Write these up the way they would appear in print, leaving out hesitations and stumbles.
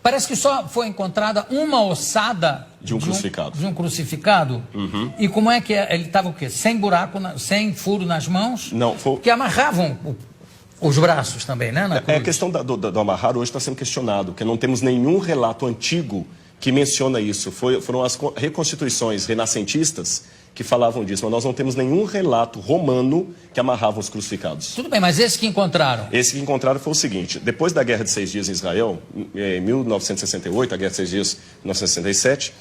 Parece que só foi encontrada uma ossada de um crucificado. De um crucificado? Uhum. E como é que ele estava o quê? Sem buraco, sem furo nas mãos? Não, foi... Que amarravam os braços também, né? A questão do amarrar hoje está sendo questionado, porque não temos nenhum relato antigo que menciona isso. Foram as reconstituições renascentistas que falavam disso, mas nós não temos nenhum relato romano que amarrava os crucificados. Tudo bem, mas esse que encontraram? Esse que encontraram foi o seguinte: depois da Guerra de 6 Dias em Israel, em 1968, a Guerra de 6 Dias em 1967,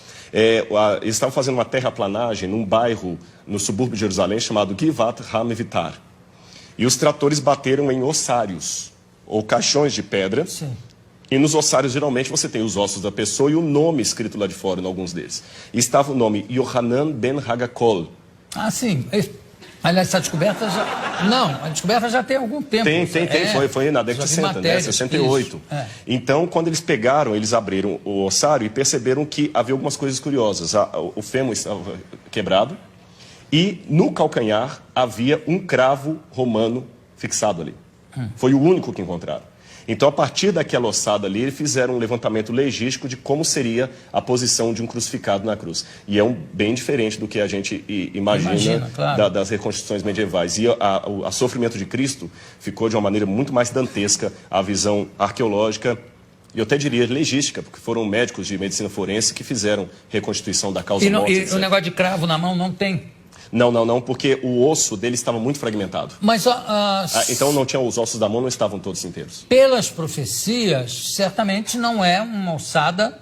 eles estavam fazendo uma terraplanagem num bairro no subúrbio de Jerusalém chamado Givat HaMevitar. E os tratores bateram em ossários, ou caixões de pedra. Sim. E nos ossários, geralmente, você tem os ossos da pessoa e o nome escrito lá de fora, em alguns deles. E estava o nome Yohanan ben Hagakol. Ah, sim. Aliás, essa descoberta já... Não, a descoberta já tem algum tempo. Tem. Foi na década de 60, né? 68. Então, quando eles pegaram, eles abriram o ossário e perceberam que havia algumas coisas curiosas. O fêmur estava quebrado e no calcanhar havia um cravo romano fixado ali. Foi o único que encontraram. Então, a partir daquela ossada ali, eles fizeram um levantamento legístico de como seria a posição de um crucificado na cruz. E é bem diferente do que a gente imagina claro, das reconstruções medievais. E o sofrimento de Cristo ficou de uma maneira muito mais dantesca, a visão arqueológica, e eu até diria legística, porque foram médicos de medicina forense que fizeram reconstituição da causa morte. E o negócio de cravo na mão não tem? Não, porque o osso dele estava muito fragmentado. Mas, então não tinha, os ossos da mão não estavam todos inteiros. Pelas profecias, certamente não é uma ossada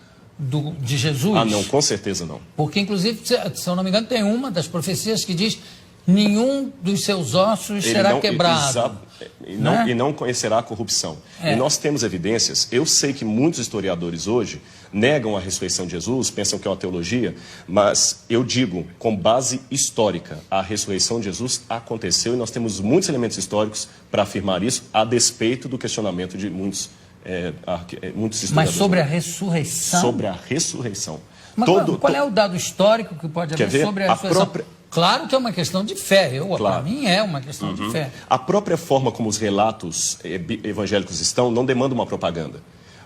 de Jesus. Ah, não, com certeza não. Porque, inclusive, se eu não me engano, tem uma das profecias que diz: nenhum dos seus ossos será quebrado. E não conhecerá a corrupção. E nós temos evidências. Eu sei que muitos historiadores hoje negam a ressurreição de Jesus, pensam que é uma teologia, mas eu digo, com base histórica, a ressurreição de Jesus aconteceu e nós temos muitos elementos históricos para afirmar isso, a despeito do questionamento de muitos historiadores. Mas sobre a ressurreição? Sobre a ressurreição. Mas qual é o dado histórico que pode haver sobre a ressurreição? Claro que é uma questão de fé, para mim é uma questão de fé. A própria forma como os relatos evangélicos estão não demanda uma propaganda.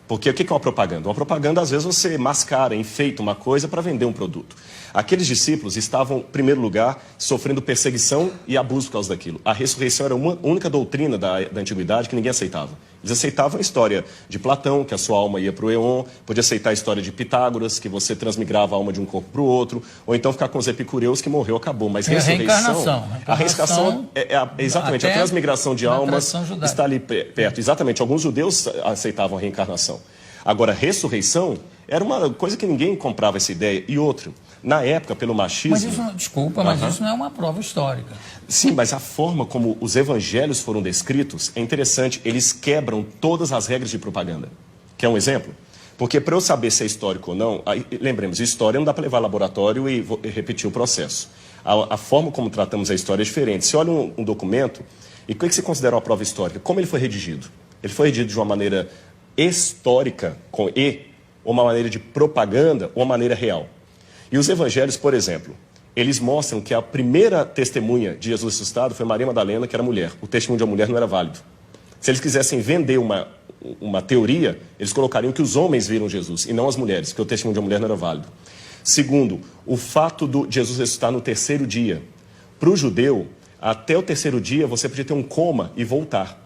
Porque o que é uma propaganda? Uma propaganda, às vezes, você mascara, enfeita uma coisa para vender um produto. Aqueles discípulos estavam, em primeiro lugar, sofrendo perseguição e abuso por causa daquilo. A ressurreição era uma única doutrina da antiguidade que ninguém aceitava. Eles aceitavam a história de Platão, que a sua alma ia para o éon, podia aceitar a história de Pitágoras, que você transmigrava a alma de um corpo para o outro, ou então ficar com os epicureus, que morreu, acabou. Mas ressurreição... A reencarnação é exatamente a transmigração de almas, está ali perto. Exatamente, alguns judeus aceitavam a reencarnação. Agora, ressurreição era uma coisa que ninguém comprava essa ideia. E outro, na época, pelo machismo... Mas isso, desculpa, mas isso não é uma prova histórica. Sim, mas a forma como os evangelhos foram descritos é interessante. Eles quebram todas as regras de propaganda. Quer um exemplo? Porque para eu saber se é histórico ou não, lembremos, história não dá para levar ao laboratório e repetir o processo. A forma como tratamos a história é diferente. Você olha um documento, e o que você considera uma prova histórica? Como ele foi redigido? Ele foi redigido de uma maneira histórica, com E, ou uma maneira de propaganda, ou uma maneira real. E os evangelhos, por exemplo, eles mostram que a primeira testemunha de Jesus ressuscitado foi Maria Madalena, que era mulher. O testemunho de uma mulher não era válido. Se eles quisessem vender uma teoria, eles colocariam que os homens viram Jesus, e não as mulheres, porque o testemunho de uma mulher não era válido. Segundo, o fato de Jesus ressuscitar no terceiro dia. Para o judeu, até o terceiro dia, você podia ter um coma e voltar.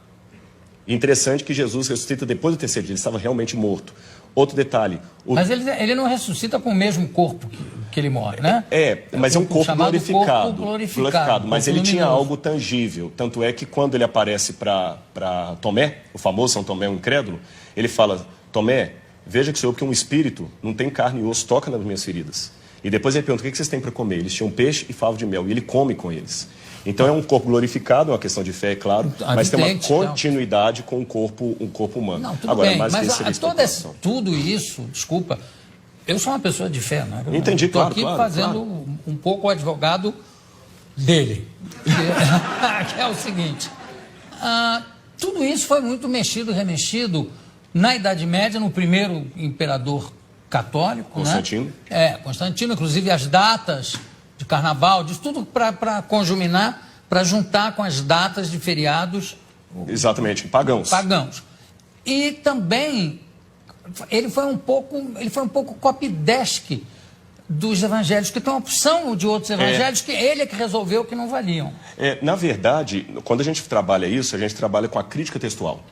Interessante que Jesus ressuscita depois do terceiro dia, ele estava realmente morto. Outro detalhe... Mas ele não ressuscita com o mesmo corpo que ele morre, né? Mas é um corpo glorificado. Glorificado, mas ele tinha algo tangível. Tanto é que quando ele aparece para Tomé, o famoso São Tomé, um incrédulo, ele fala: Tomé, veja que sou eu, porque um espírito não tem carne e osso, toca nas minhas feridas. E depois ele pergunta: o que vocês têm para comer? Eles tinham peixe e favo de mel, e ele come com eles. Então é um corpo glorificado, é uma questão de fé, é claro, mas tem uma continuidade com um corpo humano. Não, tudo bem, mas tudo isso, desculpa, eu sou uma pessoa de fé, né? Entendi, claro. Estou aqui fazendo um pouco o advogado dele, que é o seguinte: tudo isso foi muito mexido, remexido na Idade Média, no primeiro imperador católico, Constantino. né? Constantino, inclusive as datas de carnaval, disso tudo para conjuminar, para juntar com as datas de feriados. Exatamente, pagãos. E também ele foi um pouco copydesk dos evangelhos, que tem uma opção de outros evangelhos que ele é que resolveu que não valiam. Na verdade, quando a gente trabalha isso, a gente trabalha com a crítica textual.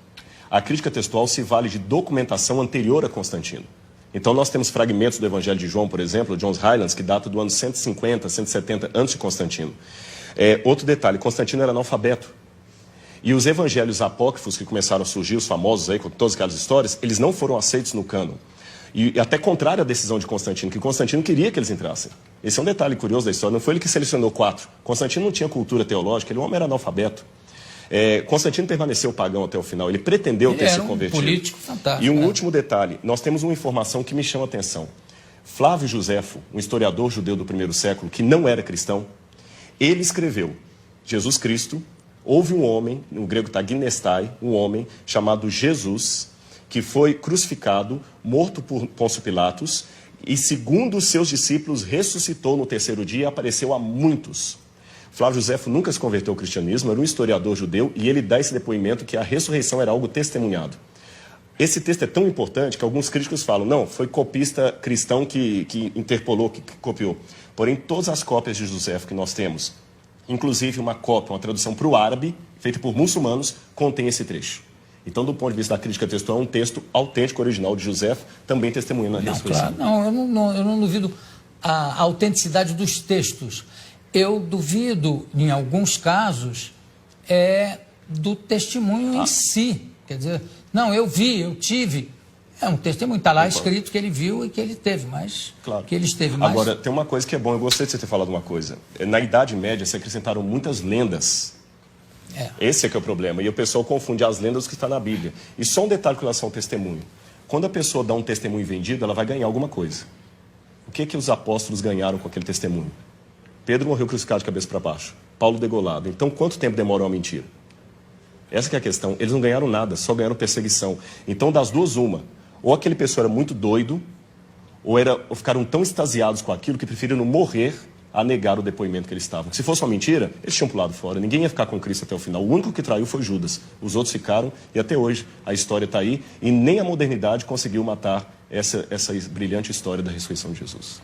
A crítica textual se vale de documentação anterior a Constantino. Então, nós temos fragmentos do Evangelho de João, por exemplo, John's Highlands, que data do ano 150, 170 antes de Constantino. Outro detalhe, Constantino era analfabeto. E os evangelhos apócrifos que começaram a surgir, os famosos aí, com todas aquelas histórias, eles não foram aceitos no cânon. E até contrário à decisão de Constantino, que Constantino queria que eles entrassem. Esse é um detalhe curioso da história, não foi ele que selecionou 4. Constantino não tinha cultura teológica, ele é um homem era analfabeto. Constantino permaneceu pagão até o final, ele pretendeu ter se convertido. Um político fantástico. E um último detalhe, nós temos uma informação que me chama a atenção. Flávio Josefo, um historiador judeu do primeiro século, que não era cristão, ele escreveu: Jesus Cristo, houve um homem, no grego está ginestai, um homem chamado Jesus, que foi crucificado, morto por Pôncio Pilatos, e segundo os seus discípulos ressuscitou no terceiro dia e apareceu a muitos. Flávio Josefo nunca se converteu ao cristianismo, era um historiador judeu, e ele dá esse depoimento que a ressurreição era algo testemunhado. Esse texto é tão importante que alguns críticos falam, não, foi copista cristão que interpolou, que copiou. Porém, todas as cópias de Josefo que nós temos, inclusive uma cópia, uma tradução para o árabe, feita por muçulmanos, contém esse trecho. Então, do ponto de vista da crítica textual, é um texto autêntico, original de Josefo, também testemunhando a ressurreição. Claro, eu não duvido a autenticidade dos textos. Eu duvido, em alguns casos, do testemunho em si. Quer dizer, não, eu vi, eu tive. É um testemunho, está lá escrito que ele viu e que ele teve, mas claro. Que ele esteve mais. Agora, tem uma coisa que é bom, eu gostei de você ter falado uma coisa. Na Idade Média, se acrescentaram muitas lendas. Esse é que é o problema. E o pessoal confunde as lendas com o que está na Bíblia. E só um detalhe com relação ao testemunho. Quando a pessoa dá um testemunho vendido, ela vai ganhar alguma coisa. O que os apóstolos ganharam com aquele testemunho? Pedro morreu crucificado de cabeça para baixo. Paulo degolado. Então, quanto tempo demora uma mentira? Essa que é a questão. Eles não ganharam nada, só ganharam perseguição. Então, das duas, uma. Ou aquele pessoa era muito doido, ou ficaram tão extasiados com aquilo que preferiram morrer a negar o depoimento que eles estavam. Se fosse uma mentira, eles tinham pulado fora. Ninguém ia ficar com Cristo até o final. O único que traiu foi Judas. Os outros ficaram, e até hoje a história está aí, e nem a modernidade conseguiu matar essa brilhante história da ressurreição de Jesus.